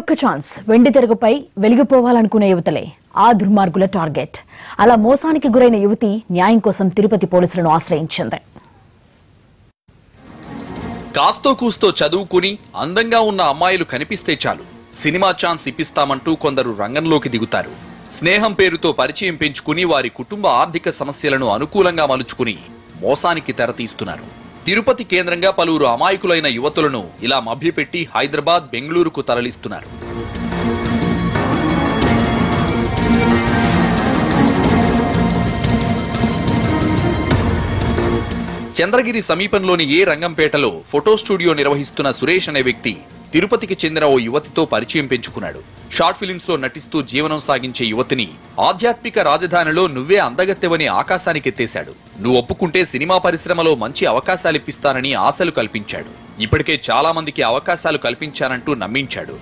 ఒక్క ఛాన్స్ వెండి తెరపై వెలిగిపోవాలనుకునే యువతలే ఆ దుర్మార్గుల టార్గెట్. అలా మోసానికి గురైన యువతి న్యాయం కోసం తిరుపతి పోలీసులను ఆశ్రయించింది. కాస్తో కూస్తో చదువుకుని అందంగా ఉన్న అమ్మాయిలు కనిపిస్తే చాలు సినిమా ఛాన్స్ ఇప్పిస్తామంటూ కొందరు రంగంలోకి దిగుతారు. స్నేహం పేరుతో పరిచయం పెంచుకుని వారి కుటుంబ ఆర్థిక సమస్యలను అనుకూలంగా మలుచుకుని మోసానికి తెరతీస్తున్నారు. తిరుపతి కేంద్రంగా పలువురు అమాయకులైన యువతులను ఇలా మభ్యపెట్టి హైదరాబాద్, బెంగళూరుకు తరలిస్తున్నారు. చంద్రగిరి సమీపంలోని ఏ రంగంపేటలో ఫోటో స్టూడియో నిర్వహిస్తున్న సురేష్ అనే వ్యక్తి తిరుపతికి చెందిన ఓ యువతితో పరిచయం పెంచుకున్నాడు. షార్ట్ ఫిలిమ్స్ లో నటిస్తూ జీవనం సాగించే యువతిని ఆధ్యాత్మిక రాజధానిలో నువ్వే అందగత్తెవని ఆకాశానికెత్తేశాడు. నువ్వు ఒప్పుకుంటే సినిమా పరిశ్రమలో మంచి అవకాశాలు ఇప్పిస్తానని ఆశలు కల్పించాడు. ఇప్పటికే చాలా మందికి అవకాశాలు కల్పించానంటూ నమ్మించాడు.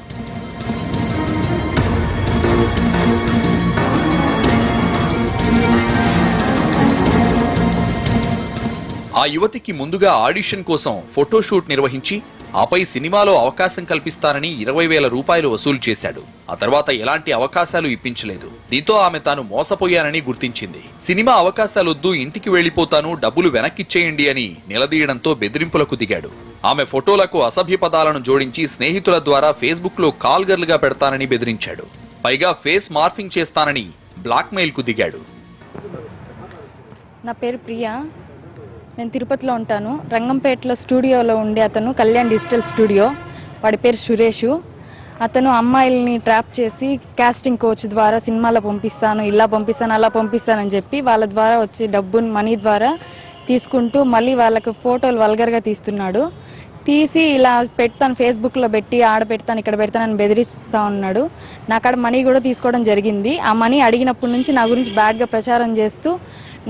ఆ యువతికి ముందుగా ఆడిషన్ కోసం ఫోటోషూట్ నిర్వహించి ఆపై సినిమాలో అవకాశం కల్పిస్తానని 20,000 రూపాయలు వసూలు చేశాడు. ఆ తర్వాత ఎలాంటి అవకాశాలు ఇప్పించలేదు. దీంతో ఆమె తాను మోసపోయానని గుర్తించింది. సినిమా అవకాశాలొద్దు, ఇంటికి వెళ్లిపోతాను, డబ్బులు వెనక్కిచ్చేయండి అని నిలదీయడంతో బెదిరింపులకు దిగాడు. ఆమె ఫోటోలకు అసభ్య పదాలను జోడించి స్నేహితుల ద్వారా ఫేస్బుక్ లో కాల్ గర్ల్ గా పెడతానని బెదిరించాడు. పైగా ఫేస్ మార్ఫింగ్ చేస్తానని బ్లాక్ మెయిల్ కు దిగాడు. నా పేరు ప్రియా, నేను తిరుపతిలో ఉంటాను. రంగంపేటలో స్టూడియోలో ఉండే అతను కళ్యాణ్ డిజిటల్ స్టూడియో, వాడి పేరు సురేష్. అతను అమ్మాయిల్ని ట్రాప్ చేసి కాస్టింగ్ కోచ్ ద్వారా సినిమాలో పంపిస్తాను, ఇలా పంపిస్తాను, అలా పంపిస్తానని చెప్పి వాళ్ళ ద్వారా వచ్చే డబ్బుని మనీ ద్వారా తీసుకుంటూ మళ్ళీ వాళ్ళకు ఫోటోలు వల్గర్గా తీస్తున్నాడు. తీసి ఇలా పెడతాను, ఫేస్బుక్లో పెట్టి ఆడ పెడతాను, ఇక్కడ పెడతానని బెదిరిస్తూ ఉన్నాడు. నాకాడ మనీ కూడా తీసుకోవడం జరిగింది. ఆ మనీ అడిగినప్పటి నుంచి నా గురించి బ్యాడ్గా ప్రచారం చేస్తూ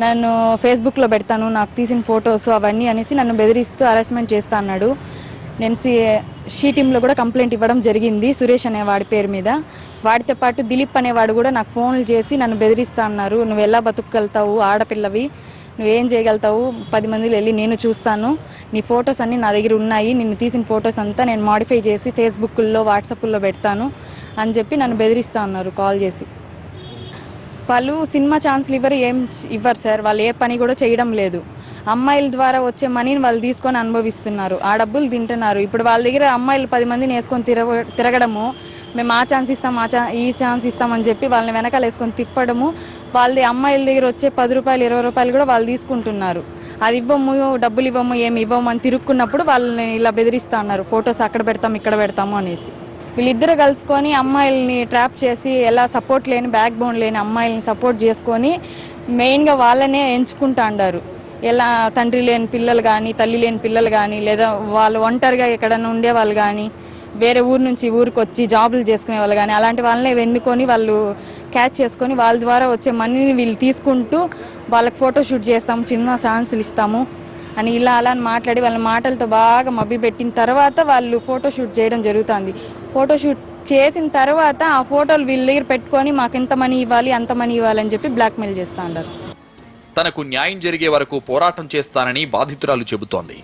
నన్ను ఫేస్బుక్లో పెడతాను, నాకు తీసిన ఫొటోస్ అవన్నీ అనేసి నన్ను బెదిరిస్తూ హరాస్మెంట్ చేస్తా అన్నాడు. నేను షీ టీంలో కూడా కంప్లైంట్ ఇవ్వడం జరిగింది సురేష్ అనే వాడి పేరు మీద. వాడితో పాటు దిలీప్ అనేవాడు కూడా నాకు ఫోన్లు చేసి నన్ను బెదిరిస్తా అన్నారు. నువ్వు ఎలా బతుకుగలుగుతావు, ఆడపిల్లవి, నువ్వేం చేయగలుగుతావు, 10 మందిలో వెళ్ళి నేను చూస్తాను, నీ ఫొటోస్ అన్నీ నా దగ్గర ఉన్నాయి, నిన్ను తీసిన ఫొటోస్ అంతా నేను మాడిఫై చేసి ఫేస్బుక్లో వాట్సాప్లో పెడతాను అని చెప్పి నన్ను బెదిరిస్తా ఉన్నారు కాల్ చేసి. వాళ్ళు సినిమా ఛాన్స్లు ఏం ఇవ్వరు సార్, వాళ్ళు ఏ పని కూడా చేయడం లేదు. అమ్మాయిల ద్వారా వచ్చే మనీని వాళ్ళు తీసుకొని అనుభవిస్తున్నారు, ఆ డబ్బులు తింటున్నారు. ఇప్పుడు వాళ్ళ దగ్గర అమ్మాయిలు 10 మందిని వేసుకొని తిరగడము, మేము ఆ ఛాన్స్ ఇస్తాం, ఈ ఛాన్స్ ఇస్తామని చెప్పి వాళ్ళని వెనకాల వేసుకొని తిప్పడము, వాళ్ళది అమ్మాయిల దగ్గర వచ్చే 10 రూపాయలు 20 రూపాయలు కూడా వాళ్ళు తీసుకుంటున్నారు. అది ఇవ్వము, డబ్బులు ఇవ్వము, ఏమి ఇవ్వము అని తిరుక్కున్నప్పుడు వాళ్ళని ఇలా బెదిరిస్తా ఉన్నారు, ఫొటోస్ అక్కడ పెడతాము, ఇక్కడ పెడతాము అనేసి. వీళ్ళిద్దరు కలుసుకొని అమ్మాయిల్ని ట్రాప్ చేసి ఎలా సపోర్ట్ లేని, బ్యాక్ బోన్ లేని అమ్మాయిల్ని సపోర్ట్ చేసుకొని మెయిన్గా వాళ్ళనే ఎంచుకుంటా అంటారు. ఎలా తండ్రి లేని పిల్లలు కానీ, తల్లి లేని పిల్లలు కానీ, లేదా వాళ్ళు ఒంటరిగా ఎక్కడన్నా ఉండేవాళ్ళు కానీ, వేరే ఊరు నుంచి ఊరికి వచ్చి జాబులు చేసుకునే వాళ్ళు కానీ, అలాంటి వాళ్ళనే వెన్నుకొని వాళ్ళు క్యాచ్ చేసుకొని వాళ్ళ ద్వారా వచ్చే మనీని వీళ్ళు తీసుకుంటూ వాళ్ళకి ఫోటోషూట్ చేస్తాము, చిన్న ఛాన్సులు ఇస్తాము అని ఇలా అలా మాట్లాడి వాళ్ళ మాటలతో బాగా మభ్యపెట్టిన తర్వాత వాళ్ళు ఫోటోషూట్ చేయడం జరుగుతుంది. ఫోటోషూట్ చేసిన తర్వాత ఆ ఫోటోలు వీళ్ళ దగ్గర పెట్టుకొని మాకు ఎంత మనీ ఇవ్వాలి, అంత మనీ ఇవ్వాలని చెప్పి బ్లాక్మెయిల్ చేస్తూ ఉంటారు. తనకు న్యాయం జరిగే వరకు పోరాటం చేస్తానని బాధితురాలు చెబుతోంది.